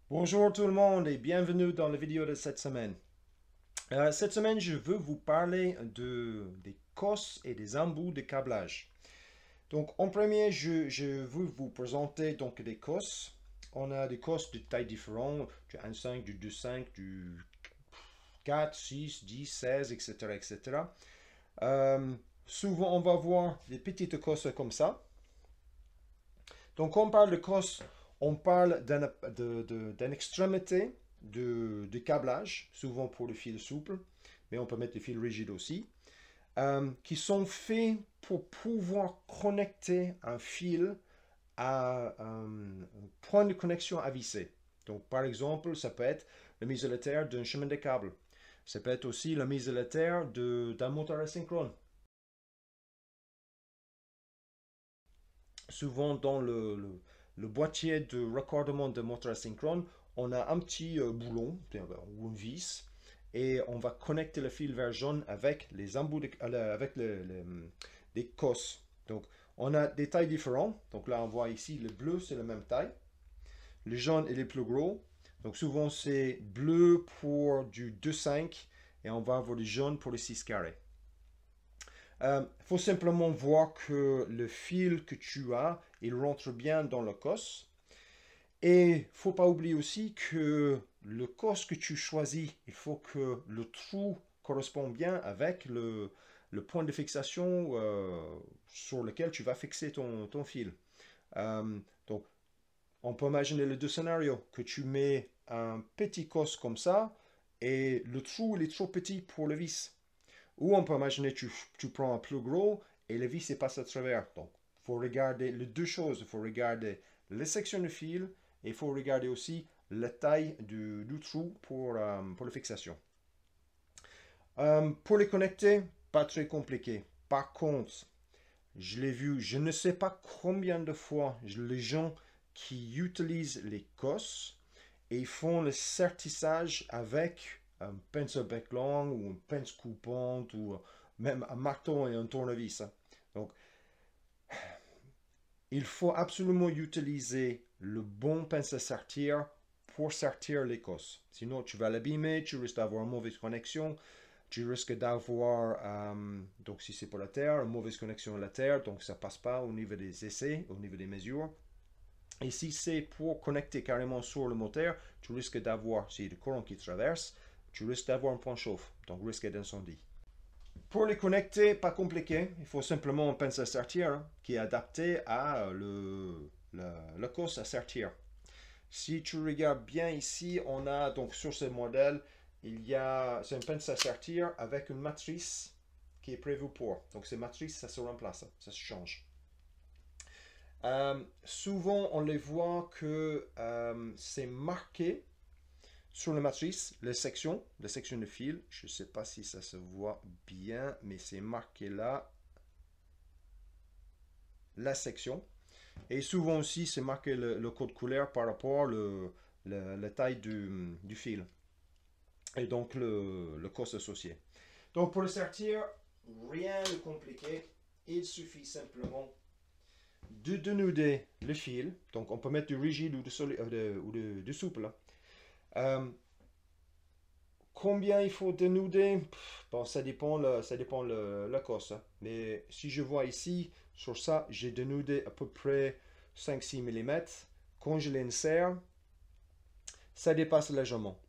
Bonjour tout le monde et bienvenue dans la vidéo de cette semaine. Cette semaine, je veux vous parler des cosses et des embouts de câblage. Donc, en premier, je veux vous présenter donc des cosses. On a des cosses de tailles différentes, du 1,5, du 2,5, du 4, 6, 10, 16, etc. etc. Souvent, on va voir des petites cosses comme ça. Donc, quand on parle de cosse, on parle d'une extrémité de câblage, souvent pour le fil souple, mais on peut mettre des fils rigides aussi, qui sont faits pour pouvoir connecter un fil à un point de connexion à visser. Donc, par exemple, ça peut être la mise à la terre d'un chemin de câble. Ça peut être aussi la mise à la terre d'un moteur asynchrone. Souvent dans le boîtier de raccordement de moteur asynchrone, on a un petit boulon ou une vis et on va connecter le fil vert jaune avec les embouts avec des cosses. Donc on a des tailles différentes. Donc là on voit ici le bleu c'est la même taille. Le jaune il est plus gros. Donc souvent c'est bleu pour du 2,5 et on va avoir du jaune pour le 6 carré. Il faut simplement voir que le fil que tu as, il rentre bien dans le cos. Et il ne faut pas oublier aussi que le cos que tu choisis, il faut que le trou corresponde bien avec le point de fixation sur lequel tu vas fixer ton fil. Donc, on peut imaginer les deux scénarios, que tu mets un petit cos comme ça et le trou il est trop petit pour le vis. Ou on peut imaginer que tu prends un plus gros et le vis passe à travers. Donc, il faut regarder les deux choses. Il faut regarder les sections de fil et il faut regarder aussi la taille du trou pour la fixation. Pour les connecter, pas très compliqué. Par contre, je l'ai vu, je ne sais pas combien de fois les gens qui utilisent les cosses et ils font le sertissage avec un pince à bec long ou une pince coupante ou même un marteau et un tournevis. Donc, il faut absolument utiliser le bon pince à sertir pour sertir les cosses. Sinon, tu vas l'abîmer, tu risques d'avoir une mauvaise connexion, tu risques d'avoir, donc si c'est pour la terre, une mauvaise connexion à la terre, donc ça passe pas au niveau des essais, au niveau des mesures. Et si c'est pour connecter carrément sur le moteur, tu risques d'avoir, s'il y a du courant qui traverse, tu risques d'avoir un point chauffe, donc risque d'incendie. Pour les connecter, pas compliqué, il faut simplement un pince à sertir qui est adapté à le cos à sertir. Si tu regardes bien ici, on a donc sur ce modèle, c'est un pince à sertir avec une matrice qui est prévue pour. Donc ces matrices, ça se remplace, ça se change. Souvent, on les voit que c'est marqué sur la matrice, les sections de fil. Je ne sais pas si ça se voit bien, mais c'est marqué là, la section. Et souvent aussi, c'est marqué le code couleur par rapport à la taille du fil. Et donc, le cos associé. Donc, pour le sortir, rien de compliqué. Il suffit simplement de dénuder le fil. Donc, on peut mettre du rigide ou du souple. Euh, Combien il faut dénuder? Bon, ça dépend la cosse. Mais si je vois ici, sur ça, j'ai dénudé à peu près 5-6 mm. Quand je l'insère, ça dépasse légèrement.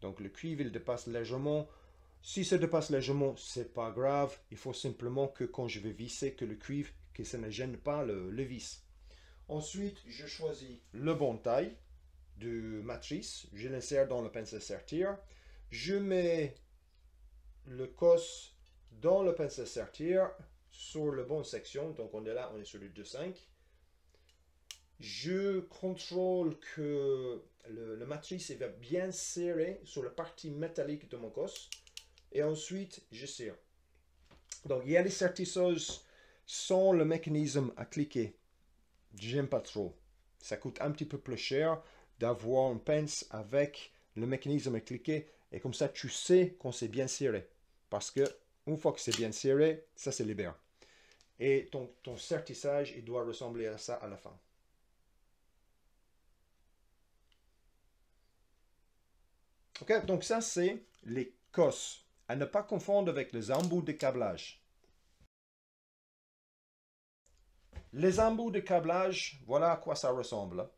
Donc le cuivre, il dépasse légèrement. Si ça dépasse légèrement, c'est pas grave. Il faut simplement que quand je vais visser, que le cuivre, que ça ne gêne pas le vis. Ensuite, je choisis le bon taille de matrice. Je l'insère dans le pince à sertir. Je mets le cos dans le pince à sertir sur la bonne section. Donc on est là, on est sur le 2,5. Je contrôle que le matrice va bien serrer sur la partie métallique de mon cos. Et ensuite, je serre. Donc il y a les sertisseuses sans le mécanisme à cliquer. J'aime pas trop. Ça coûte un petit peu plus cher d'avoir une pince avec le mécanisme à cliquer. Et comme ça, tu sais qu'on c'est bien serré. Parce que une fois que c'est bien serré, ça se libère. Et ton sertissage, il doit ressembler à ça à la fin. Ok, donc ça c'est les cosses. À ne pas confondre avec les embouts de câblage. Les embouts de câblage, voilà à quoi ça ressemble.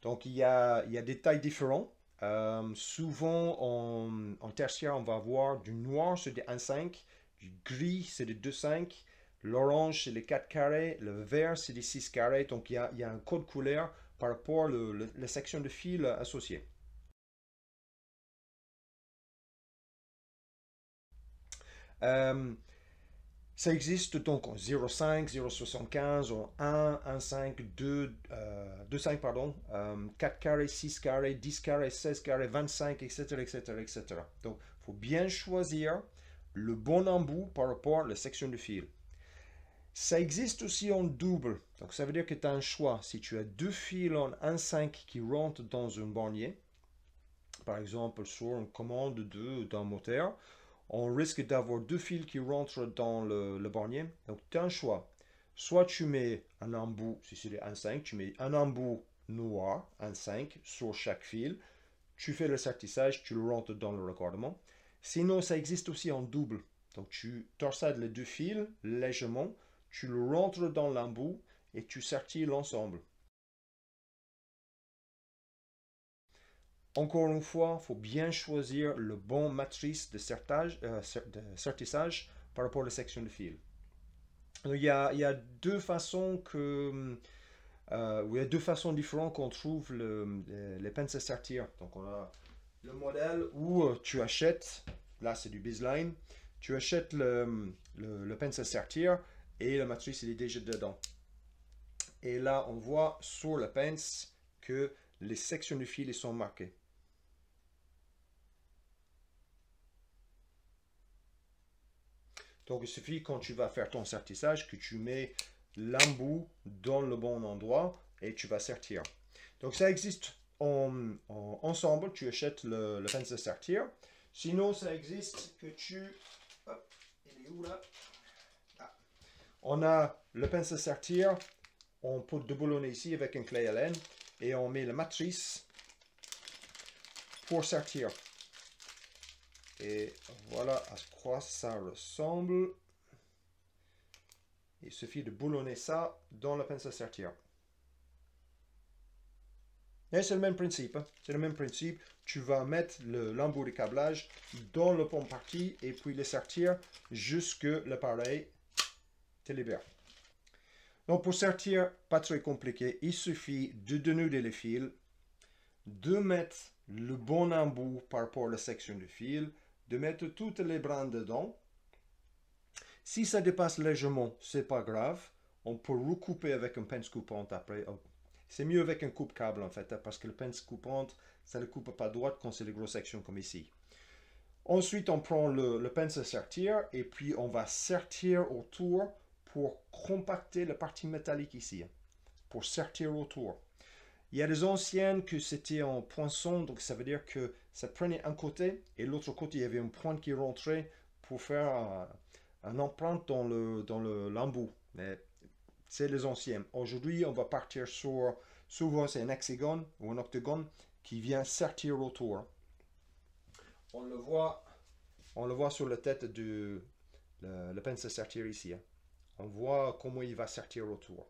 Donc il y a des tailles différentes. Souvent en tertiaire, on va avoir du noir, c'est des 1,5, du gris, c'est des 2,5, l'orange, c'est des 4 carrés, le vert, c'est des 6 carrés. Donc il y a un code couleur par rapport à la section de fil associée. Euh, Ça existe donc en 0,5, 0,75, en 1, 1,5, 2, 2,5, pardon, 4 carrés, 6 carrés, 10 carrés, 16 carrés, 25, etc., etc., etc. Donc, il faut bien choisir le bon embout par rapport à la section de fil. Ça existe aussi en double. Donc, ça veut dire que tu as un choix. Si tu as deux fils en 1,5 qui rentrent dans un bornier, par exemple sur une commande d'un moteur, on risque d'avoir deux fils qui rentrent dans le bornier. Donc, tu as un choix. Soit tu mets un embout, si c'est des 1,5, tu mets un embout noir, 1,5, sur chaque fil. Tu fais le sertissage, tu le rentres dans le raccordement. Sinon, ça existe aussi en double. Donc, tu torsades les deux fils légèrement, tu le rentres dans l'embout et tu sertis l'ensemble. Encore une fois, il faut bien choisir le bon matrice de sertissage par rapport à la section de fil. Il y a deux façons il y a deux façons différentes qu'on trouve les pinces à sertir. Donc on a le modèle où tu achètes, là c'est du Bizline, tu achètes le pince à sertir et la matrice il est déjà dedans. Et là on voit sur la pince que les sections de fil sont marquées. Donc, il suffit quand tu vas faire ton sertissage que tu mets l'embout dans le bon endroit et tu vas sertir. Donc, ça existe ensemble. Tu achètes le pince de sertir. Sinon, ça existe que tu... Hop, il est où là? Ah. On a le pince de sertir. On peut déboulonner ici avec un clé Allen et on met la matrice pour sertir. Et voilà à quoi ça ressemble. Il suffit de boulonner ça dans la pince à sertir. Et c'est le même principe. Hein. C'est le même principe. Tu vas mettre l'embout de câblage dans le pont partie et puis le sertir jusque l'appareil te libère. Donc pour sertir, pas très compliqué. Il suffit de dénuder les fils, de mettre le bon embout par rapport à la section de fil, de mettre toutes les brins dedans. Si ça dépasse légèrement, c'est pas grave. On peut recouper avec une pince coupante après. C'est mieux avec un coupe-câble en fait, parce que le pince coupante, ça ne coupe pas droite quand c'est les grosses sections comme ici. Ensuite, on prend le pince à sertir et puis on va sertir autour pour compacter la partie métallique ici, pour sertir autour. Il y a des anciennes que c'était en poinçon, donc ça veut dire que ça prenait un côté et l'autre côté, il y avait une pointe qui rentrait pour faire un empreinte dans l'embout. Mais c'est les anciens. Aujourd'hui, on va partir sur, souvent c'est un hexagone ou un octogone qui vient sertir autour. On le voit sur la tête de le pince à sertir ici. Hein. On voit comment il va sertir autour.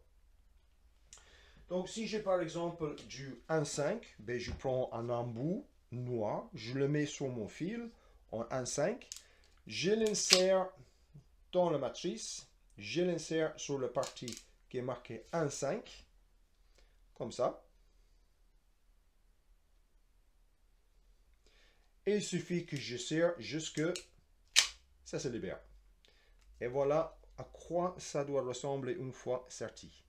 Donc si j'ai par exemple du 1,5, ben, je prends un embout noir, je le mets sur mon fil en 1,5, je l'insère dans la matrice, je l'insère sur la partie qui est marquée 1,5, comme ça. Et il suffit que je serre jusque ça se libère. Et voilà à quoi ça doit ressembler une fois serti.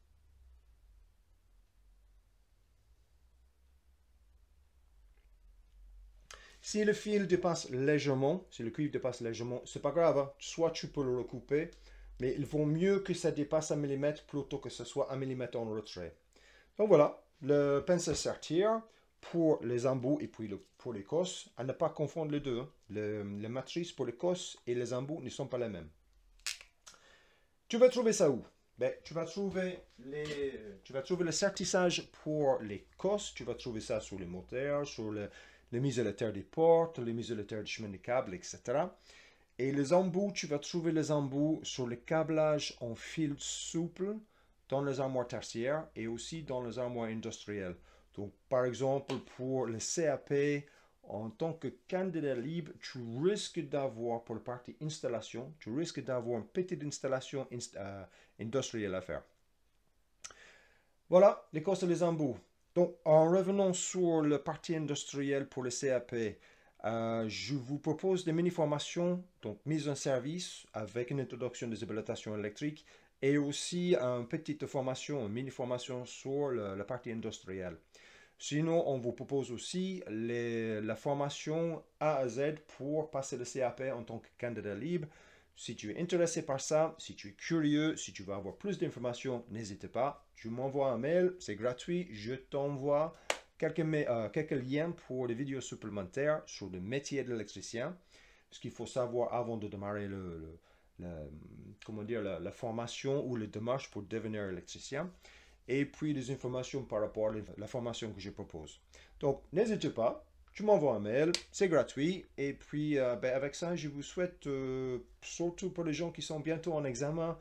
Si le fil dépasse légèrement, si le cuivre dépasse légèrement, c'est pas grave, hein. Soit tu peux le recouper, mais il vaut mieux que ça dépasse 1 mm plutôt que ce soit 1 mm en retrait. Donc voilà, le pince à sertir pour les embouts et puis pour les cosses, à ne pas confondre les deux. Hein. Les matrices pour les cosses et les embouts ne sont pas les mêmes. Tu vas trouver ça où? Ben, tu vas trouver le sertissage pour les cosses, tu vas trouver ça sur les moteurs, sur les mises à la terre des portes, les mises à la terre du chemin des câbles, etc. Et les embouts, tu vas trouver les embouts sur le câblage en fil souple dans les armoires tertiaires et aussi dans les armoires industrielles. Donc, par exemple, pour le CAP, en tant que candidat libre, tu risques d'avoir, pour la partie installation, tu risques d'avoir une petite installation industrielle à faire. Voilà, les causes des embouts. Donc, en revenant sur la partie industrielle pour le CAP, je vous propose des mini-formations, donc mise en service avec une introduction des habilitations électriques et aussi une petite formation, une mini-formation sur la partie industrielle. Sinon, on vous propose aussi la formation A à Z pour passer le CAP en tant que candidat libre. Si tu es intéressé par ça, si tu es curieux, si tu veux avoir plus d'informations, n'hésite pas. Tu m'envoies un mail, c'est gratuit. Je t'envoie quelques liens pour les vidéos supplémentaires sur le métier de l'électricien. Ce qu'il faut savoir avant de démarrer la formation ou les démarches pour devenir électricien. Et puis des informations par rapport à la formation que je propose. Donc, n'hésitez pas, tu m'envoies un mail, c'est gratuit. Et puis, avec ça, je vous souhaite, surtout pour les gens qui sont bientôt en examen,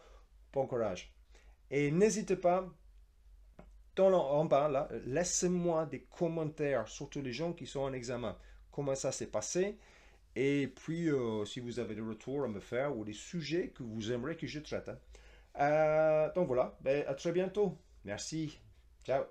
bon courage. Et n'hésitez pas, en bas, là, laissez-moi des commentaires, surtout les gens qui sont en examen. Comment ça s'est passé? Et puis, si vous avez des retours à me faire ou des sujets que vous aimeriez que je traite. Donc voilà, à très bientôt. Merci. Ciao.